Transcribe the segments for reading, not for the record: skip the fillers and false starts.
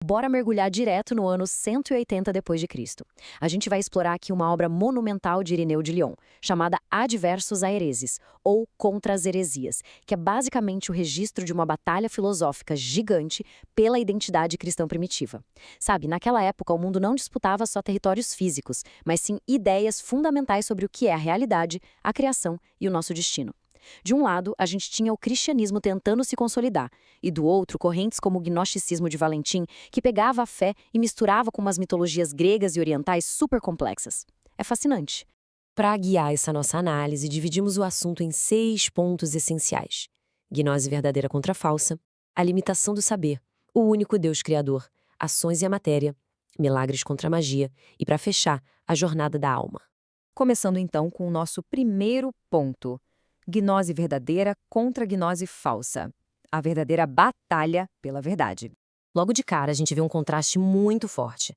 Bora mergulhar direto no ano 180 depois de Cristo. A gente vai explorar aqui uma obra monumental de Irineu de Lyon, chamada Adversus a Hereses, ou Contra as Heresias, que é basicamente o registro de uma batalha filosófica gigante pela identidade cristã primitiva. Sabe, naquela época o mundo não disputava só territórios físicos, mas sim ideias fundamentais sobre o que é a realidade, a criação e o nosso destino. De um lado, a gente tinha o cristianismo tentando se consolidar, e do outro, correntes como o gnosticismo de Valentim, que pegava a fé e misturava com umas mitologias gregas e orientais super complexas. É fascinante. Para guiar essa nossa análise, dividimos o assunto em 6 pontos essenciais: gnose verdadeira contra falsa, a limitação do saber, o único Deus criador, ações e a matéria, milagres contra a magia e, para fechar, a jornada da alma. Começando então com o nosso primeiro ponto: gnose verdadeira contra gnose falsa. A verdadeira batalha pela verdade. Logo de cara, a gente vê um contraste muito forte.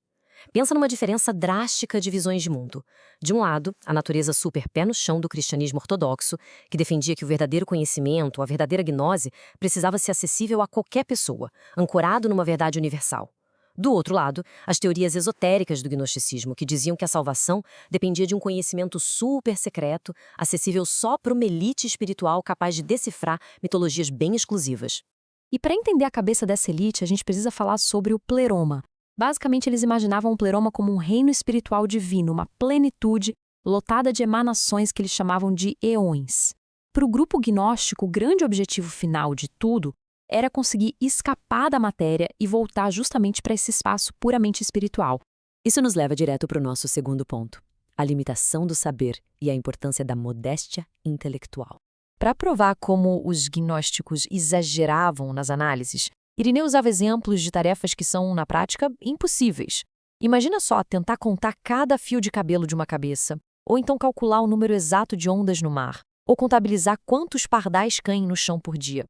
Pensa numa diferença drástica de visões de mundo. De um lado, a natureza super pé no chão do cristianismo ortodoxo, que defendia que o verdadeiro conhecimento, a verdadeira gnose, precisava ser acessível a qualquer pessoa, ancorado numa verdade universal. Do outro lado, as teorias esotéricas do gnosticismo, que diziam que a salvação dependia de um conhecimento super secreto, acessível só para uma elite espiritual capaz de decifrar mitologias bem exclusivas. E para entender a cabeça dessa elite, a gente precisa falar sobre o pleroma. Basicamente, eles imaginavam o pleroma como um reino espiritual divino, uma plenitude lotada de emanações que eles chamavam de eões. Para o grupo gnóstico, o grande objetivo final de tudo era conseguir escapar da matéria e voltar justamente para esse espaço puramente espiritual. Isso nos leva direto para o nosso segundo ponto: a limitação do saber e a importância da modéstia intelectual. Para provar como os gnósticos exageravam nas análises, Irineu usava exemplos de tarefas que são, na prática, impossíveis. Imagina só tentar contar cada fio de cabelo de uma cabeça, ou então calcular o número exato de ondas no mar, ou contabilizar quantos pardais caem no chão por dia.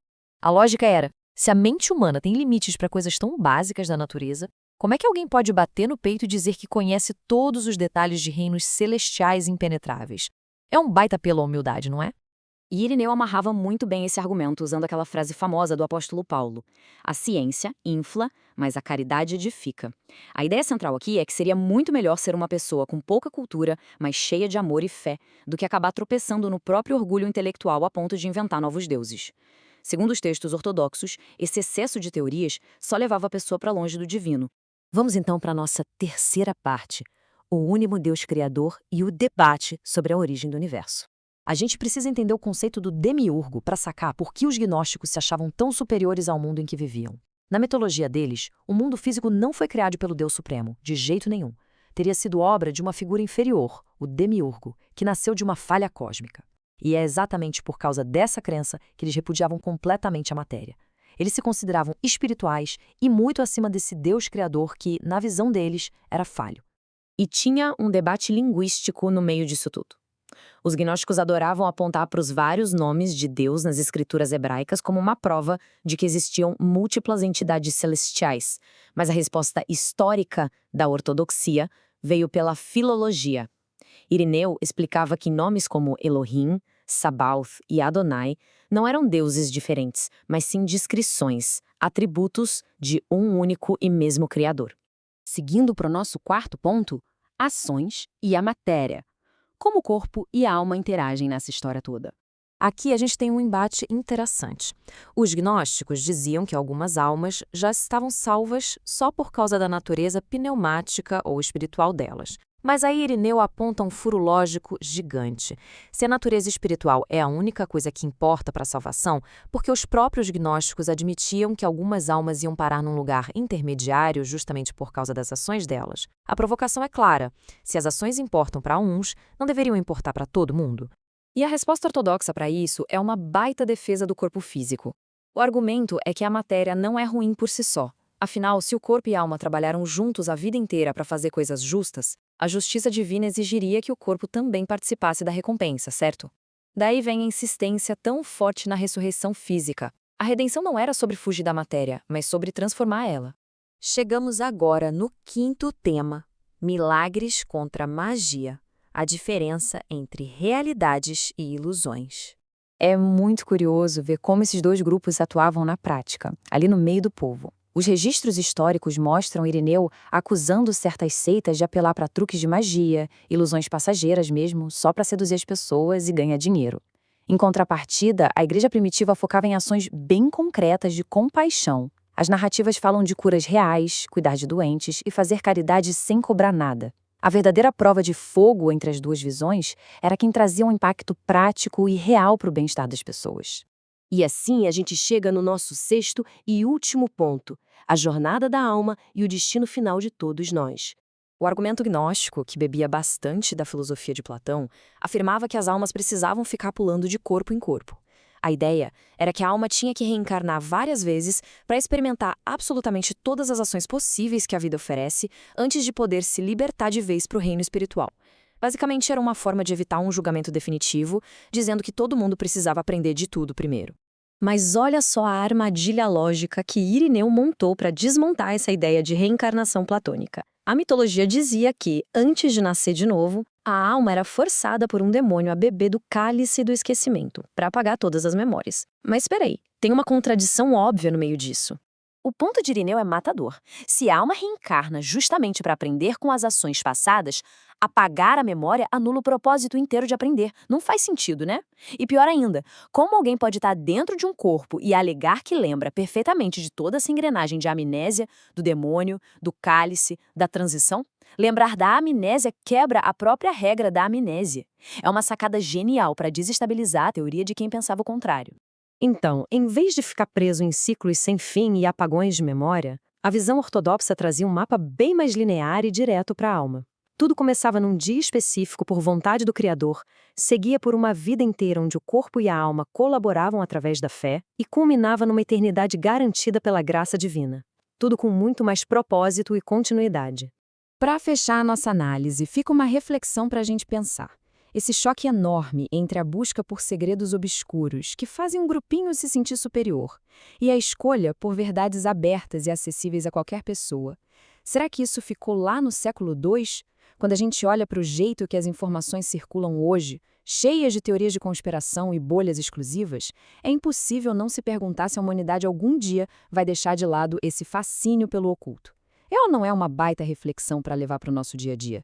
A lógica era: se a mente humana tem limites para coisas tão básicas da natureza, como é que alguém pode bater no peito e dizer que conhece todos os detalhes de reinos celestiais impenetráveis? É um baita apelo à humildade, não é? E Irineu amarrava muito bem esse argumento usando aquela frase famosa do apóstolo Paulo: a ciência infla, mas a caridade edifica. A ideia central aqui é que seria muito melhor ser uma pessoa com pouca cultura, mas cheia de amor e fé, do que acabar tropeçando no próprio orgulho intelectual a ponto de inventar novos deuses. Segundo os textos ortodoxos, esse excesso de teorias só levava a pessoa para longe do divino. Vamos então para a nossa terceira parte: o único Deus criador e o debate sobre a origem do universo. A gente precisa entender o conceito do demiurgo para sacar por que os gnósticos se achavam tão superiores ao mundo em que viviam. Na mitologia deles, o mundo físico não foi criado pelo Deus Supremo, de jeito nenhum. Teria sido obra de uma figura inferior, o demiurgo, que nasceu de uma falha cósmica. E é exatamente por causa dessa crença que eles repudiavam completamente a matéria. Eles se consideravam espirituais e muito acima desse Deus criador que, na visão deles, era falho. E tinha um debate linguístico no meio disso tudo. Os gnósticos adoravam apontar para os vários nomes de Deus nas escrituras hebraicas como uma prova de que existiam múltiplas entidades celestiais, mas a resposta histórica da ortodoxia veio pela filologia. Irineu explicava que nomes como Elohim, Sabaoth e Adonai não eram deuses diferentes, mas sim descrições, atributos de um único e mesmo Criador. Seguindo para o nosso quarto ponto, ações e a matéria. Como o corpo e a alma interagem nessa história toda? Aqui a gente tem um embate interessante. Os gnósticos diziam que algumas almas já estavam salvas só por causa da natureza pneumática ou espiritual delas. Mas aí Irineu aponta um furo lógico gigante. Se a natureza espiritual é a única coisa que importa para a salvação, porque os próprios gnósticos admitiam que algumas almas iam parar num lugar intermediário justamente por causa das ações delas. A provocação é clara: se as ações importam para uns, não deveriam importar para todo mundo? E a resposta ortodoxa para isso é uma baita defesa do corpo físico. O argumento é que a matéria não é ruim por si só. Afinal, se o corpo e a alma trabalharam juntos a vida inteira para fazer coisas justas, a justiça divina exigiria que o corpo também participasse da recompensa, certo? Daí vem a insistência tão forte na ressurreição física. A redenção não era sobre fugir da matéria, mas sobre transformar ela. Chegamos agora no quinto tema: milagres contra magia. A diferença entre realidades e ilusões. É muito curioso ver como esses dois grupos atuavam na prática, ali no meio do povo. Os registros históricos mostram Irineu acusando certas seitas de apelar para truques de magia, ilusões passageiras mesmo, só para seduzir as pessoas e ganhar dinheiro. Em contrapartida, a igreja primitiva focava em ações bem concretas de compaixão. As narrativas falam de curas reais, cuidar de doentes e fazer caridade sem cobrar nada. A verdadeira prova de fogo entre as duas visões era quem trazia um impacto prático e real para o bem-estar das pessoas. E assim a gente chega no nosso sexto e último ponto, a jornada da alma e o destino final de todos nós. O argumento gnóstico, que bebia bastante da filosofia de Platão, afirmava que as almas precisavam ficar pulando de corpo em corpo. A ideia era que a alma tinha que reencarnar várias vezes para experimentar absolutamente todas as ações possíveis que a vida oferece antes de poder se libertar de vez para o reino espiritual. Basicamente, era uma forma de evitar um julgamento definitivo, dizendo que todo mundo precisava aprender de tudo primeiro. Mas olha só a armadilha lógica que Irineu montou para desmontar essa ideia de reencarnação platônica. A mitologia dizia que, antes de nascer de novo, a alma era forçada por um demônio a beber do cálice do esquecimento, para apagar todas as memórias. Mas espera aí, tem uma contradição óbvia no meio disso. O ponto de Irineu é matador. Se a alma reencarna justamente para aprender com as ações passadas, apagar a memória anula o propósito inteiro de aprender. Não faz sentido, né? E pior ainda, como alguém pode estar dentro de um corpo e alegar que lembra perfeitamente de toda essa engrenagem de amnésia, do demônio, do cálice, da transição? Lembrar da amnésia quebra a própria regra da amnésia. É uma sacada genial para desestabilizar a teoria de quem pensava o contrário. Então, em vez de ficar preso em ciclos sem fim e apagões de memória, a visão ortodoxa trazia um mapa bem mais linear e direto para a alma. Tudo começava num dia específico por vontade do Criador, seguia por uma vida inteira onde o corpo e a alma colaboravam através da fé e culminava numa eternidade garantida pela graça divina. Tudo com muito mais propósito e continuidade. Para fechar a nossa análise, fica uma reflexão para a gente pensar. Esse choque enorme entre a busca por segredos obscuros, que fazem um grupinho se sentir superior, e a escolha por verdades abertas e acessíveis a qualquer pessoa. Será que isso ficou lá no século II? Quando a gente olha para o jeito que as informações circulam hoje, cheias de teorias de conspiração e bolhas exclusivas, é impossível não se perguntar se a humanidade algum dia vai deixar de lado esse fascínio pelo oculto. É ou não é uma baita reflexão para levar para o nosso dia a dia?